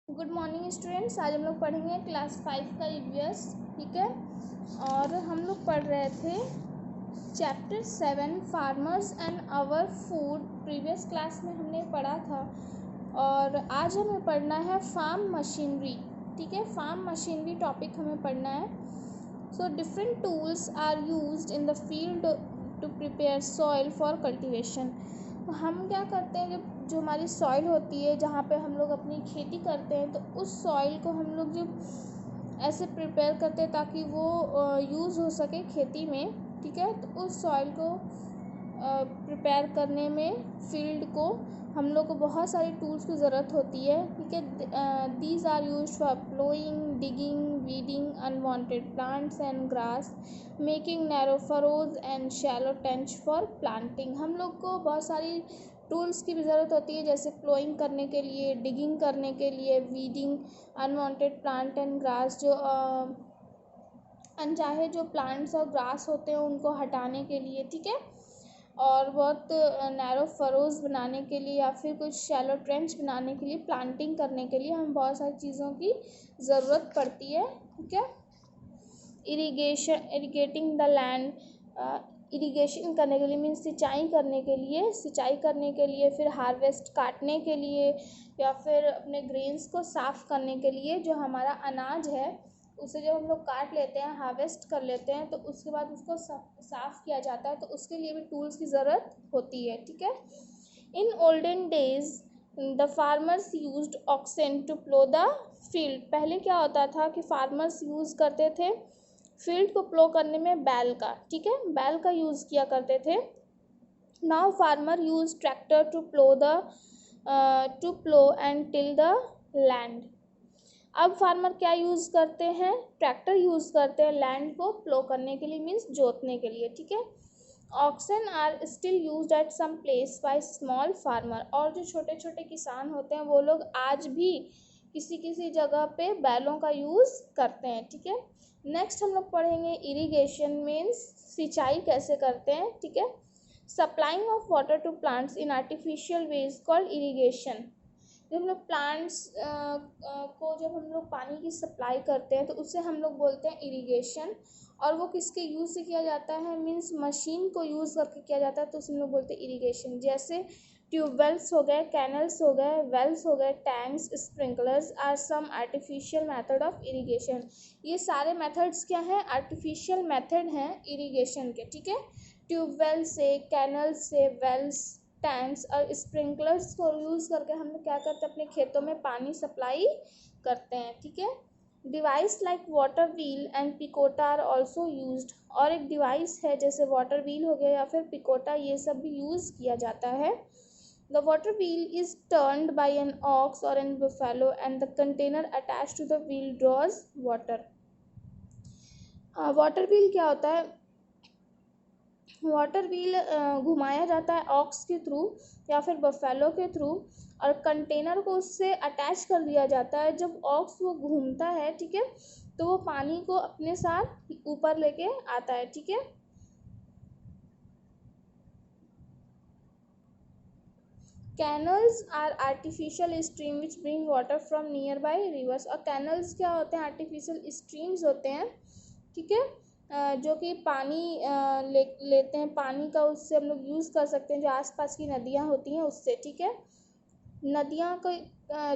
Good morning students. आज हम लोग पढ़ेंगे क्लास 5 का ईवीएस। ठीक है, और हम लोग पढ़ रहे थे chapter 7 farmers and our food. Previous class में हमने पढ़ा था और आज हमें पढ़ना है फार्म मशीनरी। ठीक है, फार्म मशीनरी टॉपिक हमें पढ़ना है। So different tools are used in the field to prepare soil for cultivation. तो हम क्या करते हैं, जब जो हमारी सॉइल होती है जहाँ पे हम लोग अपनी खेती करते हैं, तो उस सॉइल को हम लोग जब ऐसे प्रिपेयर करते हैं ताकि वो यूज़ हो सके खेती में। ठीक है, तो उस सॉइल को प्रिपेयर करने में फील्ड को हम लोग को बहुत सारी टूल्स की ज़रूरत होती है। ठीक है, these are used for ploughing, digging, weeding unwanted plants and grass, making narrow furrows and shallow trench for planting. हम लोग को बहुत सारी टूल्स की भी ज़रूरत होती है, जैसे प्लोइंग करने के लिए, डिगिंग करने के लिए, weeding unwanted plant and grass, जो अनचाहे जो प्लांट्स और ग्रास होते हैं उनको हटाने के लिए। ठीक है, और बहुत नैरो फरोज बनाने के लिए या फिर कुछ शैलो ट्रेंच बनाने के लिए, प्लांटिंग करने के लिए हमें बहुत सारी चीज़ों की ज़रूरत पड़ती है। ठीक है, इरिगेटिंग द लैंड, इरिगेशन करने के लिए मीन्स सिंचाई करने के लिए, फिर हार्वेस्ट काटने के लिए, या फिर अपने ग्रेन्स को साफ़ करने के लिए। जो हमारा अनाज है उसे जब हम लोग काट लेते हैं, हार्वेस्ट कर लेते हैं, तो उसके बाद उसको साफ़ किया जाता है, तो उसके लिए भी टूल्स की ज़रूरत होती है। ठीक है, in olden days the farmers used oxen to plough the field. पहले क्या होता था कि फार्मर्स यूज़ करते थे फील्ड को प्लो करने में बैल का। ठीक है, बैल का यूज़ किया करते थे। Now farmer use tractor to plough and till the land. अब फार्मर क्या यूज़ करते हैं, ट्रैक्टर यूज़ करते हैं लैंड को प्लो करने के लिए, मीन्स जोतने के लिए। ठीक है, oxen are still used at some place by small farmer. और जो छोटे छोटे किसान होते हैं वो लोग आज भी किसी किसी जगह पे बैलों का यूज़ करते हैं। ठीक है, नेक्स्ट हम लोग पढ़ेंगे इरिगेशन मीन्स सिंचाई कैसे करते हैं। ठीक है, supplying of water to plants in artificial ways called irrigation. जब हम लोग प्लांट्स को जब हम लोग पानी की सप्लाई करते हैं तो उससे हम लोग बोलते हैं इरिगेशन। और वो किसके यूज़ से किया जाता है, मीन्स मशीन को यूज़ करके किया जाता है, तो उसे हम लोग बोलते हैं इरिगेशन। जैसे ट्यूबवेल्स हो गए, कैनल्स हो गए, वेल्स हो गए, tanks, sprinklers are some artificial method of irrigation. ये सारे मेथड्स क्या हैं, आर्टिफिशियल मेथड हैं इरिगेशन के। ठीक है, ट्यूबवेल से, कैनल से, वेल्स, टैंक्स और स्प्रिंकलर्स को यूज़ करके हम लोग क्या करते हैं, अपने खेतों में पानी सप्लाई करते हैं। ठीक है, device like water wheel and picota are also used. और एक डिवाइस है जैसे वाटर व्हील हो गया या फिर पिकोटा, ये सब भी यूज़ किया जाता है। The water wheel is turned by an ox or an buffalo and the container attached to the wheel draws water. Water wheel क्या होता है, वाटर व्हील घुमाया जाता है ऑक्स के थ्रू या फिर बफेलो के थ्रू, और कंटेनर को उससे अटैच कर दिया जाता है। जब ऑक्स वो घूमता है, ठीक है, तो वो पानी को अपने साथ ऊपर लेके आता है। ठीक है, canals are artificial stream which bring water from nearby rivers. और कैनल्स क्या होते हैं, आर्टिफिशियल स्ट्रीम्स होते हैं। ठीक है, जो कि पानी लेते हैं, पानी का उससे हम लोग यूज़ कर सकते हैं, जो आसपास की नदियाँ होती हैं उससे। ठीक है, नदियाँ को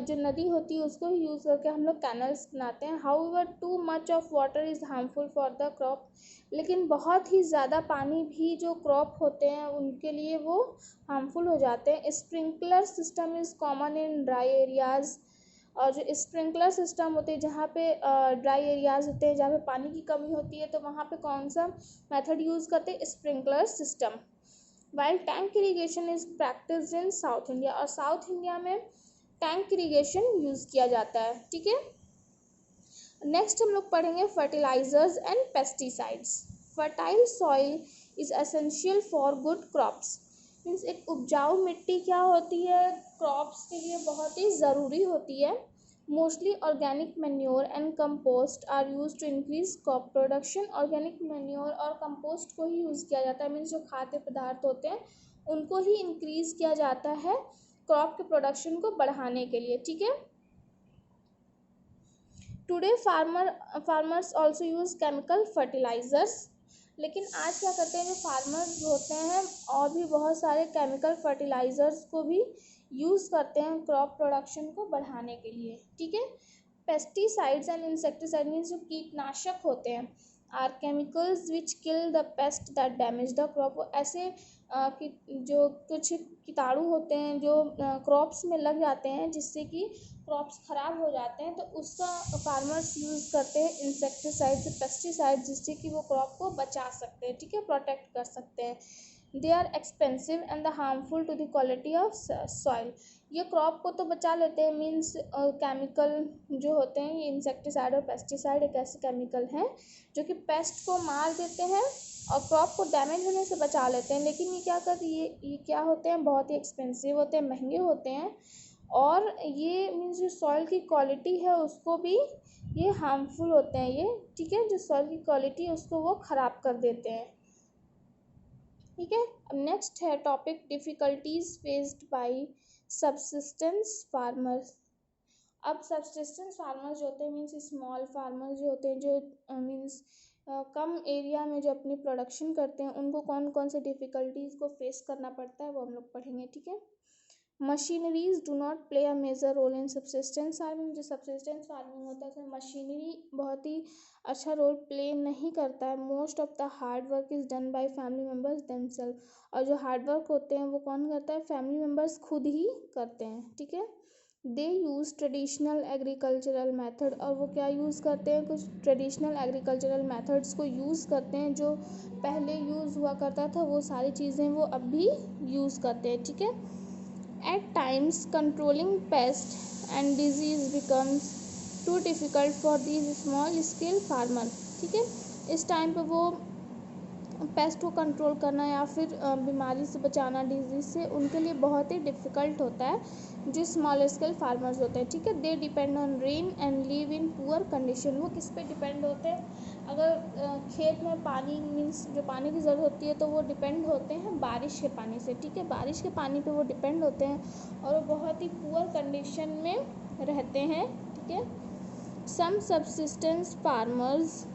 जो नदी होती है उसको यूज़ करके हम लोग कैनल्स बनाते हैं। However too much of water is harmful for the crop. लेकिन बहुत ही ज़्यादा पानी भी जो क्रॉप होते हैं उनके लिए वो हार्मफुल हो जाते हैं। Sprinkler system is common in dry areas. और जो स्प्रिंकलर सिस्टम होते हैं जहाँ पे ड्राई एरियाज़ होते हैं, जहाँ पे पानी की कमी होती है, तो वहाँ पे कौन सा मेथड यूज़ करते हैं, sprinkler system. While tank irrigation is practised in South India. और साउथ इंडिया में टैंक इरीगेशन यूज़ किया जाता है। ठीक है, नेक्स्ट हम लोग पढ़ेंगे fertilisers and pesticides. Fertile soil is essential for good crops. Means एक उपजाऊ मिट्टी क्या होती है, क्रॉप्स के लिए बहुत ही ज़रूरी होती है। Mostly organic manure and compost are use to increase crop production. Organic manure और कंपोस्ट को ही यूज़ किया जाता है, मीन्स जो खाद्य पदार्थ होते हैं उनको ही इंक्रीज़ किया जाता है क्रॉप के प्रोडक्शन को बढ़ाने के लिए। ठीक है, today farmers also use chemical fertilisers, लेकिन आज क्या करते हैं जो फार्मर्स होते हैं और भी बहुत सारे केमिकल फर्टिलाइज़र्स को भी यूज़ करते हैं क्रॉप प्रोडक्शन को बढ़ाने के लिए, ठीक है। पेस्टिसाइड्स एंड इंसेक्टिसाइड मीन्स जो कीटनाशक होते हैं are chemicals which kill the pest that damage the crop. ऐसे जो कुछ कीटाणु होते हैं जो क्रॉप्स में लग जाते हैं जिससे कि क्रॉप्स ख़राब हो जाते हैं, तो उसका फार्मर्स यूज़ करते हैं इंसेक्टिसाइड पेस्टिसाइड, जिससे कि वो क्रॉप को बचा सकते हैं, ठीक है, प्रोटेक्ट कर सकते हैं। They are expensive and the harmful to the quality of soil. ये क्रॉप को तो बचा लेते हैं, मीन्स केमिकल जो होते हैं ये इंसेक्टिसाइड और पेस्टिसाइड एक ऐसे केमिकल हैं जो कि पेस्ट को मार देते हैं और क्रॉप को डैमेज होने से बचा लेते हैं, लेकिन ये क्या करते हैं, ये क्या होते हैं, बहुत ही एक्सपेंसिव होते हैं, महंगे होते हैं, और ये मीन्स जो सॉइल की क्वालिटी है उसको भी ये हार्मफुल होते हैं ये, ठीक है, जो सॉइल की क्वालिटी है उसको वो ख़राब कर देते हैं, ठीक है। अब नेक्स्ट है topic difficulties faced by subsistence farmers. अब सबसिस्टेंस फार्मर्स जो होते हैं मीन्स स्मॉल फार्मर्स जो होते हैं जो मीन्स कम एरिया में जो अपनी प्रोडक्शन करते हैं उनको कौन कौन से डिफ़िकल्टीज़ को फेस करना पड़ता है वो हम लोग पढ़ेंगे, ठीक है। Machineries do not play a major role in subsistence farming. जो सबसिस्टेंस फार्मिंग होता है उसमें मशीनरी बहुत ही अच्छा रोल प्ले नहीं करता है। Most of the hard work is done by family members themselves. और जो हार्ड वर्क होते हैं वो कौन करता है, फैमिली मेम्बर्स खुद ही करते हैं, ठीक है। दे यूज़ ट्रेडिशनल एग्रीकल्चरल मेथड। और वो क्या यूज़ करते हैं, कुछ ट्रेडिशनल एग्रीकल्चरल मेथड्स को यूज़ करते हैं जो पहले यूज़ हुआ करता था, वो सारी चीज़ें वो अब भी यूज़ करते हैं, ठीक है। At times, controlling pest and disease becomes too difficult for these small scale farmers, ठीक है। इस टाइम पे वो पेस्ट को कंट्रोल करना या फिर बीमारी से बचाना, डिजीज़ से, उनके लिए बहुत ही डिफ़िकल्ट होता है जो स्मॉल स्केल फार्मर्स होते हैं, ठीक है। They depend on rain and live in poor condition. वो किस पे डिपेंड होते हैं, अगर खेत में पानी मीन्स जो पानी की ज़रूरत होती है तो वो डिपेंड होते हैं बारिश के पानी से, ठीक है। बारिश के पानी पे वो डिपेंड होते हैं और वो बहुत ही पुअर कंडीशन में रहते हैं, ठीक है। Some subsistence farmers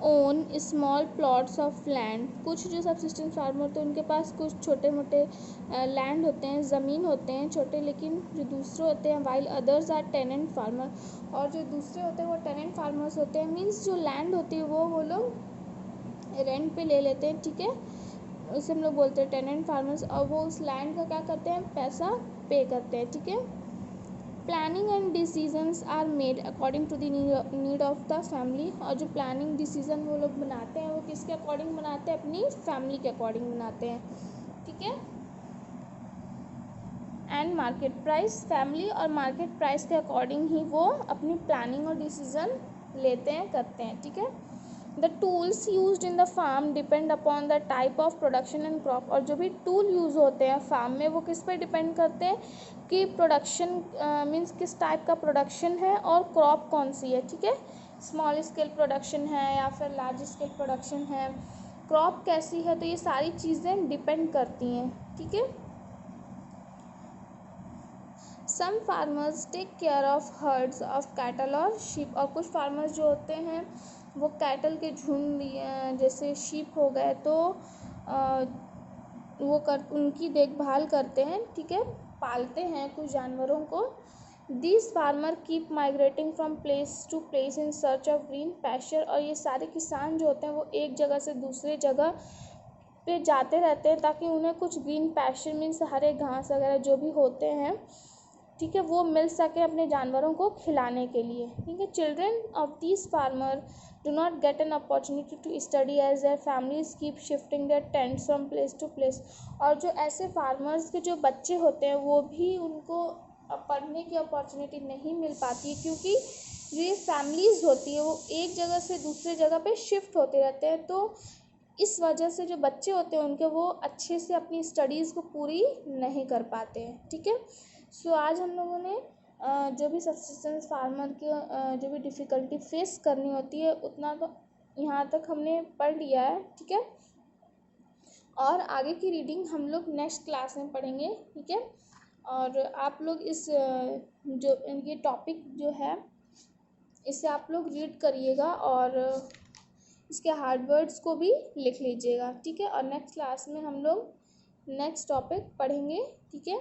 own small plots of land. कुछ जो सबसिस्टेंस फार्मर होते हैं उनके पास कुछ छोटे मोटे लैंड होते हैं, ज़मीन होते हैं छोटे, लेकिन जो दूसरे होते हैं while others are tenant farmer. और जो दूसरे होते हैं वो टेनेंट फार्मर्स होते हैं, मीन्स जो लैंड होती है वो लोग रेंट पे ले लेते हैं, ठीक है, उसे हम लोग बोलते हैं टेनेंट फार्मर्स। और वो उस लैंड का क्या करते हैं, पैसा पे करते हैं, ठीक है। Planning and decisions are made according to the need of the family. और जो प्लानिंग डिसीजन वो लोग बनाते हैं वो किसके अकॉर्डिंग बनाते हैं, अपनी फैमिली के अकॉर्डिंग बनाते हैं, ठीक है। एंड मार्केट प्राइस, फैमिली और मार्केट प्राइस के अकॉर्डिंग ही वो अपनी प्लानिंग और डिसीजन लेते हैं, करते हैं, ठीक है। The tools use in the farm depend upon the type of production and crop. और जो भी टूल यूज़ होते हैं फार्म में वो किस पे डिपेंड करते हैं कि प्रोडक्शन मीन्स किस टाइप का प्रोडक्शन है और क्रॉप कौन सी है, ठीक है। स्मॉल स्केल प्रोडक्शन है या फिर लार्ज स्केल प्रोडक्शन है, क्रॉप कैसी है, तो ये सारी चीज़ें डिपेंड करती हैं, ठीक है। Some farmers take care of herds of cattle और शीप। और कुछ फार्मर्स जो होते हैं वो कैटल के झुंड जैसे शीप हो गए तो उनकी देखभाल करते हैं, ठीक है, पालते हैं कुछ जानवरों को। This farmer keep migrating from place to place in search of green pasture. और ये सारे किसान जो होते हैं वो एक जगह से दूसरे जगह पे जाते रहते हैं ताकि उन्हें कुछ ग्रीन पैस्चर मीन्स हरे घास वगैरह जो भी होते हैं, ठीक है, वो मिल सके अपने जानवरों को खिलाने के लिए, ठीक है। Children of this farmer do not get an opportunity to study as their families keep shifting their tents from place to place. और जो ऐसे फार्मर्स के जो बच्चे होते हैं वो भी उनको पढ़ने की अपॉर्चुनिटी नहीं मिल पाती है, क्योंकि जो ये फैमिलीज़ होती है वो एक जगह से दूसरे जगह पे शिफ्ट होते रहते हैं, तो इस वजह से जो बच्चे होते हैं उनके वो अच्छे से अपनी स्टडीज़ को पूरी नहीं कर पाते हैं, ठीक है। सो आज हम लोगों ने जो भी सबसिस्टेंस फार्मर के जो भी डिफ़िकल्टी फेस करनी होती है उतना तो यहाँ तक हमने पढ़ लिया है, ठीक है। और आगे की रीडिंग हम लोग नेक्स्ट क्लास में पढ़ेंगे, ठीक है। और आप लोग इस जो ये टॉपिक जो है इसे आप लोग रीड करिएगा और इसके हार्ड वर्ड्स को भी लिख लीजिएगा, ठीक है। और नेक्स्ट क्लास में हम लोग नेक्स्ट टॉपिक पढ़ेंगे, ठीक है।